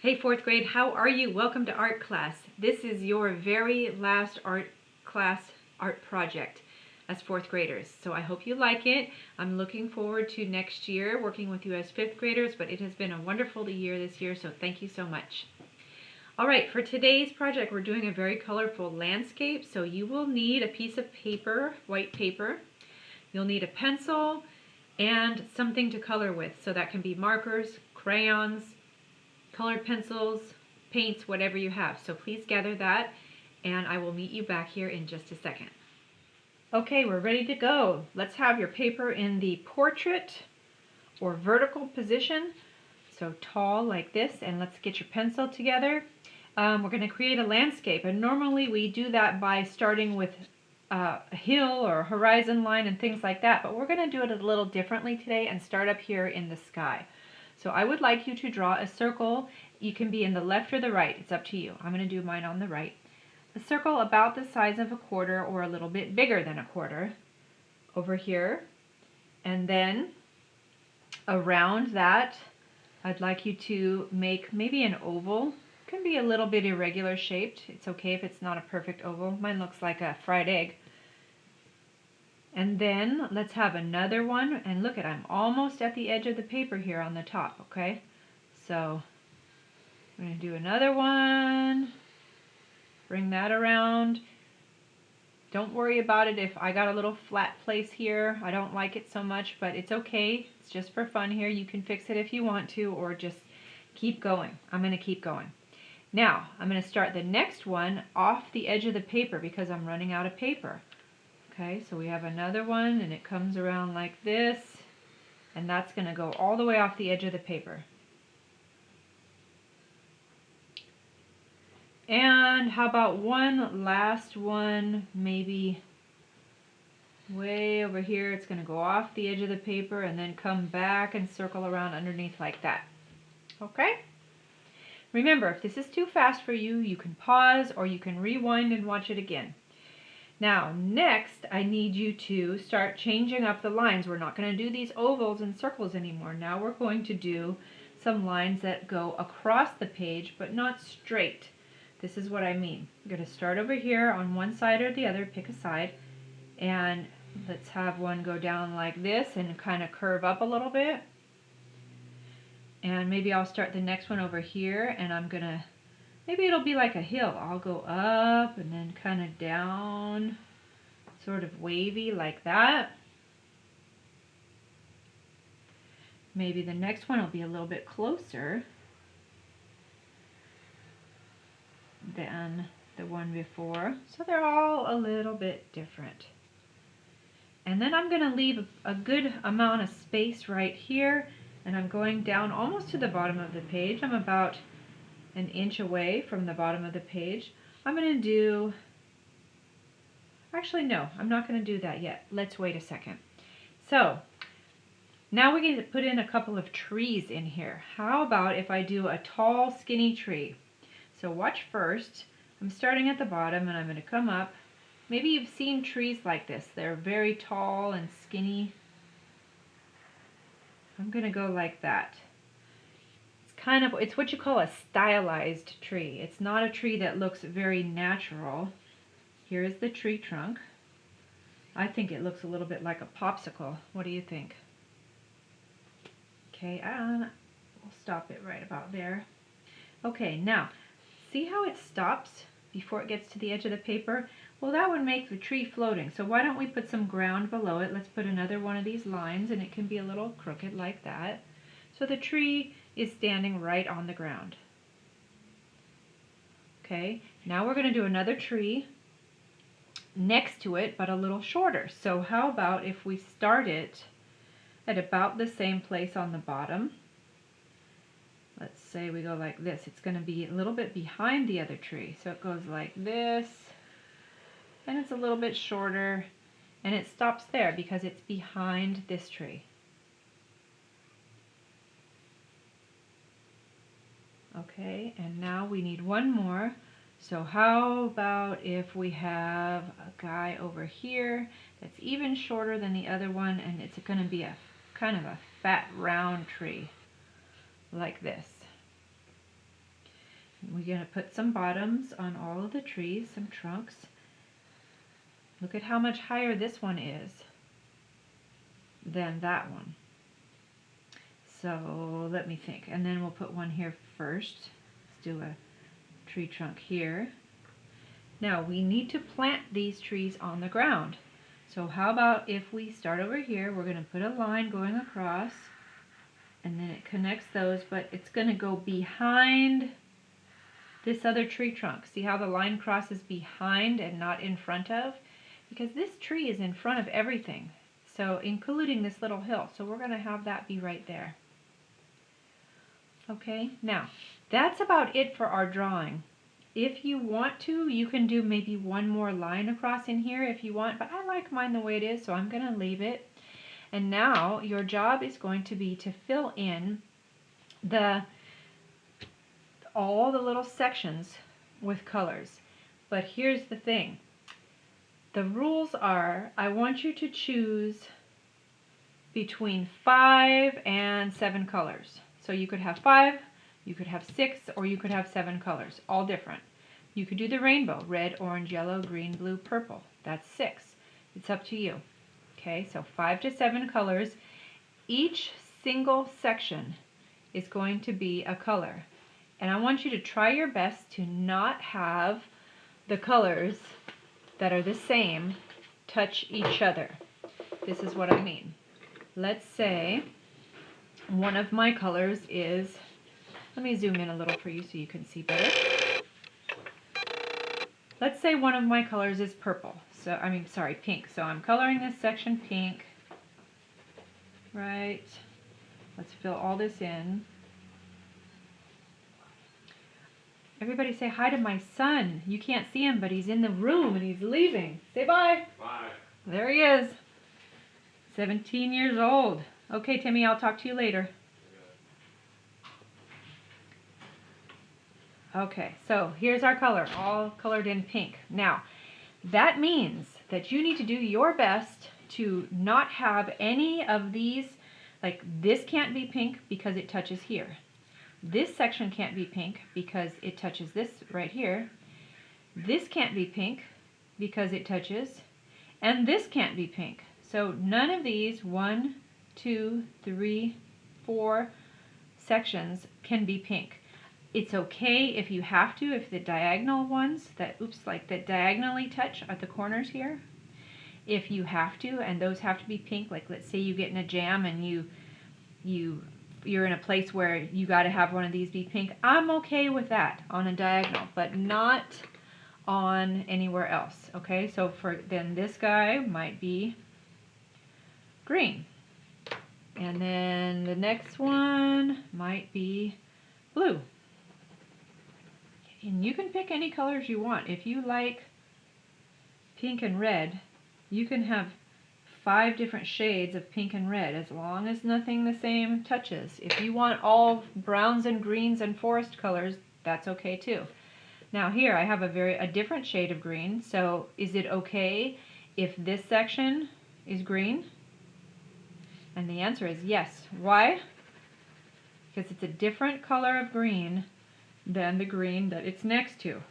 Hey fourth grade, how are you? Welcome to art class. This is your very last art class art project as fourth graders. So I hope you like it. I'm looking forward to next year working with you as fifth graders, but it has been a wonderful year this year, so thank you so much. All right, for today's project, we're doing a very colorful landscape. So you will need a piece of paper, white paper. You'll need a pencil and something to color with. So that can be markers, crayons, colored pencils, paints, whatever you have. So please gather that, and I will meet you back here in just a second. Okay, we're ready to go. Let's have your paper in the portrait or vertical position. So tall like this, and let's get your pencil together. We're going to create a landscape, and normally we do that by starting with a hill or a horizon line and things like that, but we're going to do it a little differently today and start up here in the sky. So I would like you to draw a circle. You can be in the left or the right. It's up to you. I'm going to do mine on the right. A circle about the size of a quarter or a little bit bigger than a quarter over here. And then around that, I'd like you to make maybe an oval. It can be a little bit irregular shaped. It's okay if it's not a perfect oval. Mine looks like a fried egg. And then let's have another one, and look I'm almost at the edge of the paper here on the top, okay? So I'm going to do another one, bring that around. Don't worry about it if I got a little flat place here. I don't like it so much, but it's okay. It's just for fun here. You can fix it if you want to, or just keep going. I'm going to keep going. Now, I'm going to start the next one off the edge of the paper because I'm running out of paper. Okay, so we have another one, and it comes around like this, and that's going to go all the way off the edge of the paper. And how about one last one, maybe way over here. It's going to go off the edge of the paper and then come back and circle around underneath like that. Okay? Remember, if this is too fast for you, you can pause or you can rewind and watch it again. Now, next, I need you to start changing up the lines. We're not going to do these ovals and circles anymore. Now we're going to do some lines that go across the page, but not straight. This is what I mean. We're going to start over here on one side or the other, pick a side, and let's have one go down like this and kind of curve up a little bit. And maybe I'll start the next one over here, and I'm going to maybe it'll be like a hill. I'll go up and then kind of down, sort of wavy like that. Maybe the next one will be a little bit closer than the one before. So they're all a little bit different. And then I'm going to leave a good amount of space right here, and I'm going down almost to the bottom of the page. I'm about an inch away from the bottom of the page. I'm going to do, actually no, I'm not going to do that yet. Let's wait a second. So now we're going to put in a couple of trees in here. How about if I do a tall, skinny tree? So watch first. I'm starting at the bottom and I'm going to come up. Maybe you've seen trees like this. They're very tall and skinny. I'm going to go like that. It's what you call a stylized tree. It's not a tree that looks very natural. Here is the tree trunk. I think it looks a little bit like a popsicle. What do you think? Okay, we'll stop it right about there. Okay, now, see how it stops before it gets to the edge of the paper? Well, that would make the tree floating. So why don't we put some ground below it? Let's put another one of these lines, and it can be a little crooked like that. So the tree is standing right on the ground. Okay, now we're going to do another tree next to it, but a little shorter. So how about if we start it at about the same place on the bottom? Let's say we go like this. It's going to be a little bit behind the other tree. So it goes like this, and it's a little bit shorter, and it stops there because it's behind this tree. Okay, and now we need one more. So how about if we have a guy over here that's even shorter than the other one, and it's going to be a kind of a fat round tree like this. We're going to put some bottoms on all of the trees, some trunks. Look at how much higher this one is than that one. So let me think. And then we'll put one here first. Let's do a tree trunk here. Now we need to plant these trees on the ground. So how about if we start over here, we're going to put a line going across, and then it connects those, but it's going to go behind this other tree trunk. See how the line crosses behind and not in front of? Because this tree is in front of everything, so including this little hill. So we're going to have that be right there. Okay, now that's about it for our drawing. If you want to, you can do maybe one more line across in here if you want, but I like mine the way it is, so I'm going to leave it. And now your job is going to be to fill in all the little sections with colors. But here's the thing. The rules are, I want you to choose between 5 and 7 colors. So you could have 5, you could have 6, or you could have 7 colors, all different. You could do the rainbow, red, orange, yellow, green, blue, purple. That's 6. It's up to you. Okay, so 5 to 7 colors. Each single section is going to be a color. And I want you to try your best to not have the colors that are the same touch each other. This is what I mean. Let's say one of my colors is, let me zoom in a little for you so you can see better. Let's say one of my colors is purple. Pink. So I'm coloring this section pink. Right. Let's fill all this in. Everybody say hi to my son. You can't see him, but he's in the room and he's leaving. Say bye. Bye. There he is. 17 years old. Okay, Timmy, I'll talk to you later. Okay, so here's our color, all colored in pink. Now, that means that you need to do your best to not have any of these, like this can't be pink because it touches here. This section can't be pink because it touches this right here. This can't be pink because it touches, and this can't be pink. So none of these 1, 2, 3, 4 sections can be pink. It's okay if you have to, if the diagonal ones that diagonally touch at the corners here, if you have to, and those have to be pink, like let's say you get in a jam and you're in a place where you got to have one of these be pink, I'm okay with that on a diagonal, but not on anywhere else. Okay, so then this guy might be green, and then the next one might be blue. And you can pick any colors you want. If you like pink and red, you can have 5 different shades of pink and red, as long as nothing the same touches. If you want all browns and greens and forest colors, that's okay too. Now here I have a different shade of green, so is it okay if this section is green? And the answer is yes. Why? Because it's a different color of green than the green that it's next to.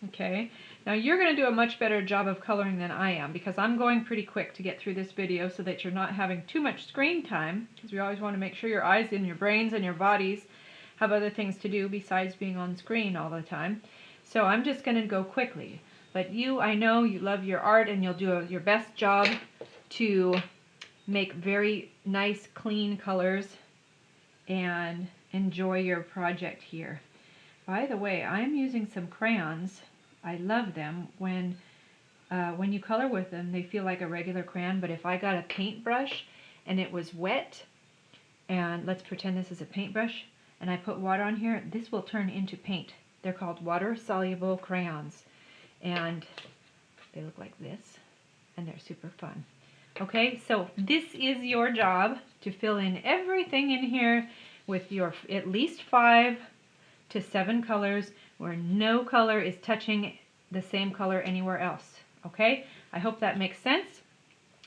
Okay, now you're going to do a much better job of coloring than I am, because I'm going pretty quick to get through this video so that you're not having too much screen time, because we always want to make sure your eyes and your brains and your bodies have other things to do besides being on screen all the time. So I'm just going to go quickly. But I know you love your art, and you'll do your best job to make very nice clean colors and enjoy your project here. By the way, I'm using some crayons. I love them. When you color with them, they feel like a regular crayon, but if I got a paintbrush and it was wet, and let's pretend this is a paintbrush, and I put water on here, this will turn into paint. They're called water-soluble crayons, and they look like this, and they're super fun. Okay, so this is your job, to fill in everything in here with your at least 5 to 7 colors where no color is touching the same color anywhere else. Okay, I hope that makes sense.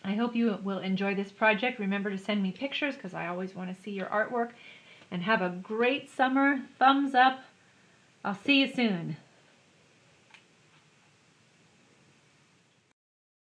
I hope you will enjoy this project. Remember to send me pictures, because I always want to see your artwork. And have a great summer. Thumbs up, I'll see you soon.